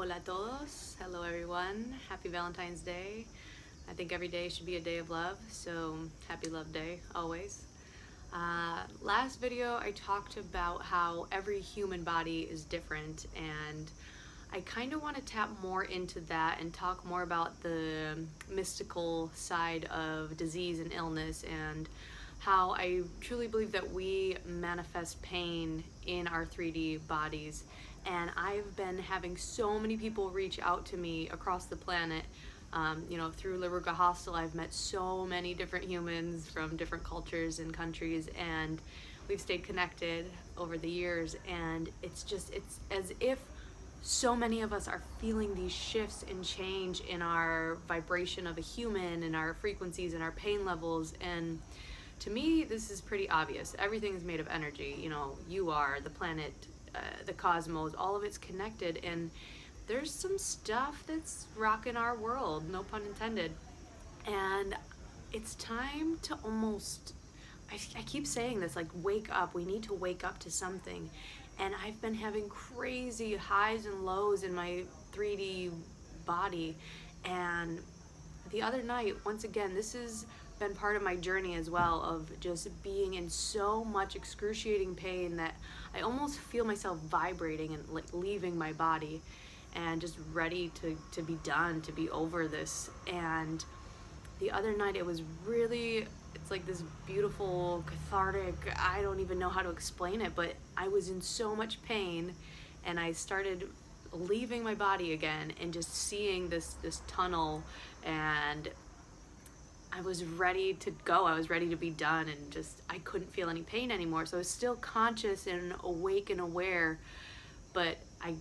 Hola a todos. Hello everyone. Happy Valentine's Day. I think every day should be a day of love, so happy love day always. Last video I talked about how every human body is different, and I kind of want to tap more into that and talk more about the mystical side of disease and illness, and how I truly believe that we manifest pain in our 3D bodies. And I've been having so many people reach out to me across the planet. Through the Ruka Hostel, I've met so many different humans from different cultures and countries, and we've stayed connected over the years. And it's as if so many of us are feeling these shifts and change in our vibration of a human, and our frequencies and our pain levels. And to me, this is pretty obvious. Everything is made of energy. You are, the planet, the cosmos, all of it's connected, and there's some stuff that's rocking our world, no pun intended. And it's time to I keep saying this, like, wake up. We need to wake up to something. And I've been having crazy highs and lows in my 3D body. And the other night, once again, this has been part of my journey as well, of just being in so much excruciating pain that I almost feel myself vibrating and like leaving my body, and just ready to be done, to be over this. And the other night, it's like this beautiful, cathartic, I don't even know how to explain it, but I was in so much pain, and I started leaving my body again and just seeing this tunnel, and I was ready to go. I was ready to be done, and just I couldn't feel any pain anymore. So I was still conscious and awake and aware, but I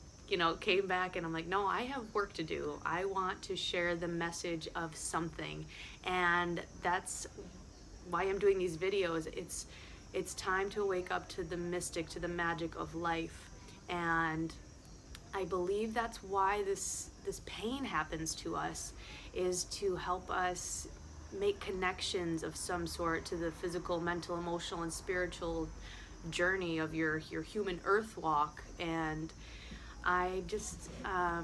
came back, and I'm like, no, I have work to do. I want to share the message of something, and that's why I'm doing these videos. It's time to wake up to the mystic, to the magic of life. And I believe that's why this pain happens to us, is to help us make connections of some sort to the physical, mental, emotional, and spiritual journey of your human earth walk. And I just I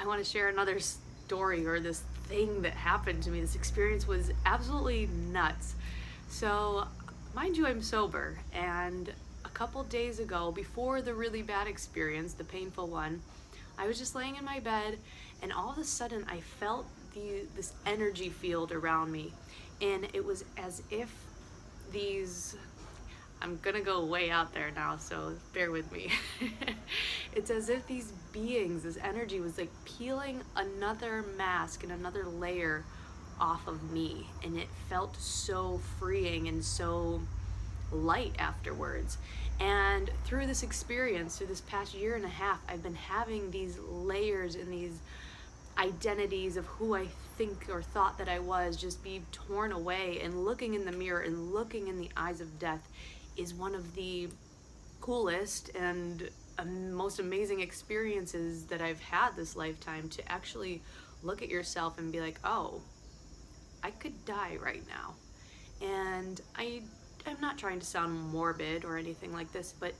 want to share another story, or this thing that happened to me. This experience was absolutely nuts. So, mind you, I'm sober, and a couple days ago, before the really bad experience, the painful one, I was just laying in my bed, and all of a sudden I felt this energy field around me, and it was as if I'm gonna go way out there now, so bear with me. It's as if these beings, this energy, was like peeling another mask and another layer off of me, and it felt so freeing and so light afterwards. And through this experience, through this past year and a half, I've been having these layers and these identities of who I think or thought that I was just be torn away, and looking in the mirror and looking in the eyes of death is one of the coolest and most amazing experiences that I've had this lifetime, to actually look at yourself and be like, oh, I could die right now. And I'm not trying to sound morbid or anything like this, but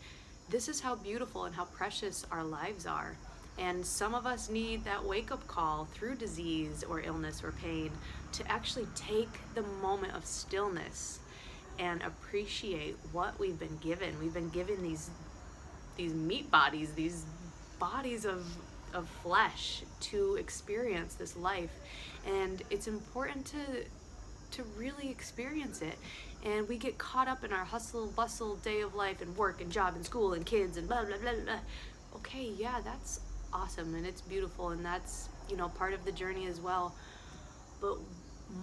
this is how beautiful and how precious our lives are. And some of us need that wake-up call through disease or illness or pain to actually take the moment of stillness and appreciate what we've been given. We've been given these meat bodies, these bodies of flesh, to experience this life. And it's important to really experience it. And we get caught up in our hustle, bustle, day of life, and work and job and school and kids and blah, blah, blah, blah. Okay, yeah, that's awesome, and it's beautiful, and that's, part of the journey as well. But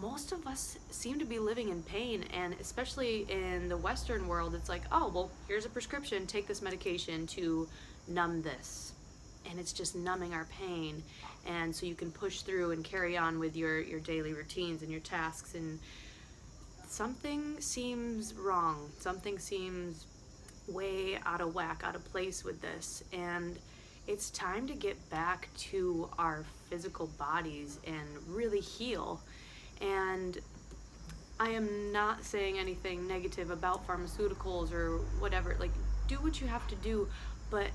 most of us seem to be living in pain, and especially in the Western world, it's like, oh, well, here's a prescription, take this medication to numb this. And it's just numbing our pain. And so you can push through and carry on with your daily routines and your tasks. And something seems wrong. Something seems way out of whack, out of place with this. And it's time to get back to our physical bodies and really heal. And I am not saying anything negative about pharmaceuticals or whatever. Like, do what you have to do, but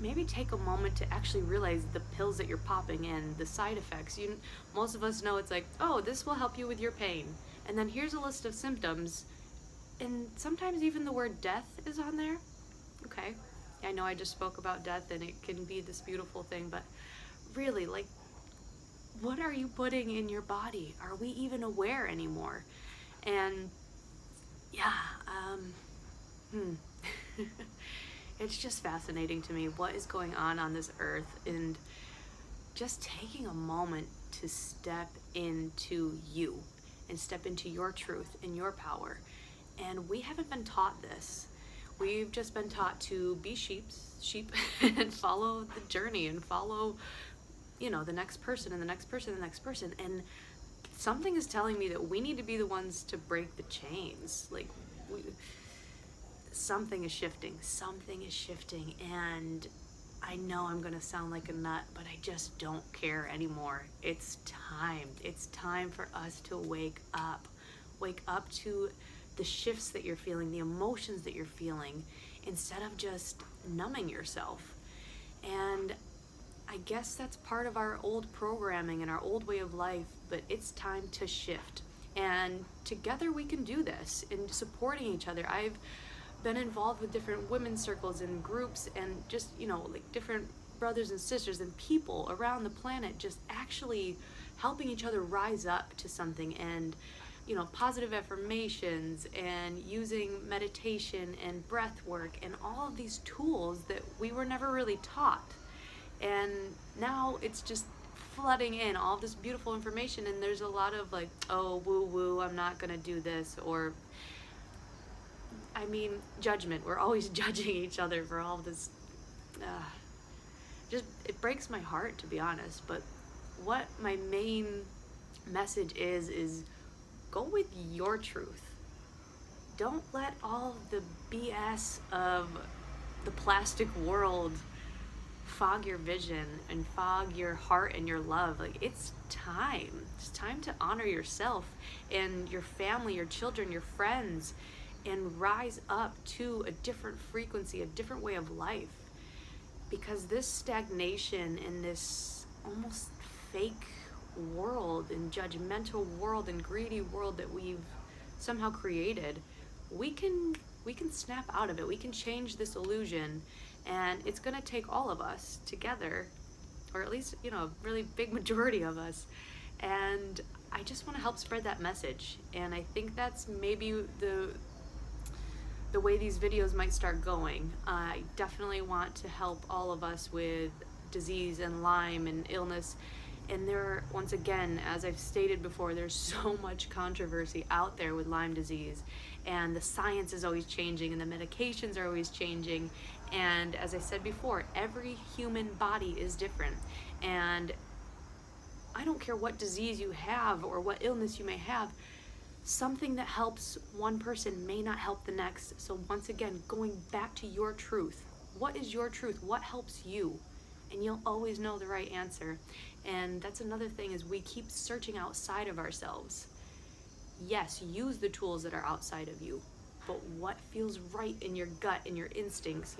maybe take a moment to actually realize the pills that you're popping in, the side effects. Most of us know it's like, oh, this will help you with your pain. And then here's a list of symptoms. And sometimes even the word death is on there. Okay, I know I just spoke about death and it can be this beautiful thing, but really, like, what are you putting in your body? Are we even aware anymore? And yeah, it's just fascinating to me what is going on this earth, and just taking a moment to step into you and step into your truth and your power. And we haven't been taught this. We've just been taught to be sheep and follow the journey and follow, the next person and the next person and the next person. And something is telling me that we need to be the ones to break the chains. Like, something is shifting, and I know I'm gonna sound like a nut, but I just don't care anymore. It's time for us to wake up to the shifts that you're feeling, the emotions that you're feeling, instead of just numbing yourself. And I guess that's part of our old programming and our old way of life, but it's time to shift. And together we can do this, in supporting each other. I've been involved with different women's circles and groups, and just, like different brothers and sisters and people around the planet, just actually helping each other rise up to something. And positive affirmations, and using meditation and breath work and all of these tools that we were never really taught. And now it's just flooding in all this beautiful information, and there's a lot of like, oh, woo woo, I'm not gonna do this, or judgment. We're always judging each other for all this. It breaks my heart, to be honest. But what my main message is go with your truth. Don't let all the BS of the plastic world fog your vision and fog your heart and your love. Like, it's time to honor yourself and your family, your children, your friends, and rise up to a different frequency, a different way of life. Because this stagnation and this almost fake world and judgmental world and greedy world that we've somehow created, we can snap out of it. We can change this illusion, and it's going to take all of us together, or at least a really big majority of us. And I just want to help spread that message, and I think that's maybe the way these videos might start going. I definitely want to help all of us with disease and Lyme and illness. And once again, as I've stated before, there's so much controversy out there with Lyme disease, and the science is always changing and the medications are always changing. And as I said before, every human body is different, and I don't care what disease you have or what illness you may have, something that helps one person may not help the next. So once again, going back to your truth. What is your truth? What helps you? And you'll always know the right answer. And that's another thing, is we keep searching outside of ourselves. Yes, use the tools that are outside of you, but what feels right in your gut and your instincts?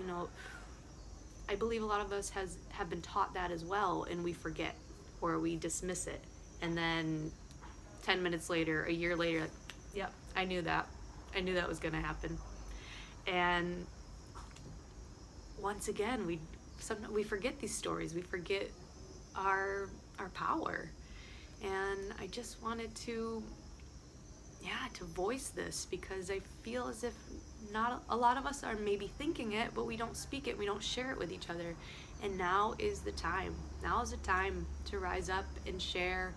I believe a lot of us have been taught that as well, and we forget, or we dismiss it. And then 10 minutes later, a year later, like, yep, I knew that was going to happen. And once again, we forget these stories. We forget our power. And I just wanted to voice this, because I feel as if not a lot of us are maybe thinking it, but we don't speak it, we don't share it with each other. And now is the time to rise up and share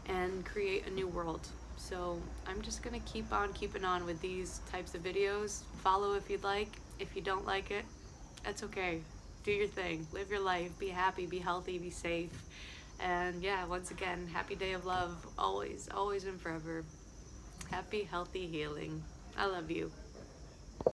and create a new world. So I'm just gonna keep on keeping on with these types of videos. Follow if you'd like. If you don't like it, that's okay. Do your thing, live your life, be happy, be healthy, be safe. And yeah, once again, happy day of love, always and forever. Happy, healthy healing. I love you.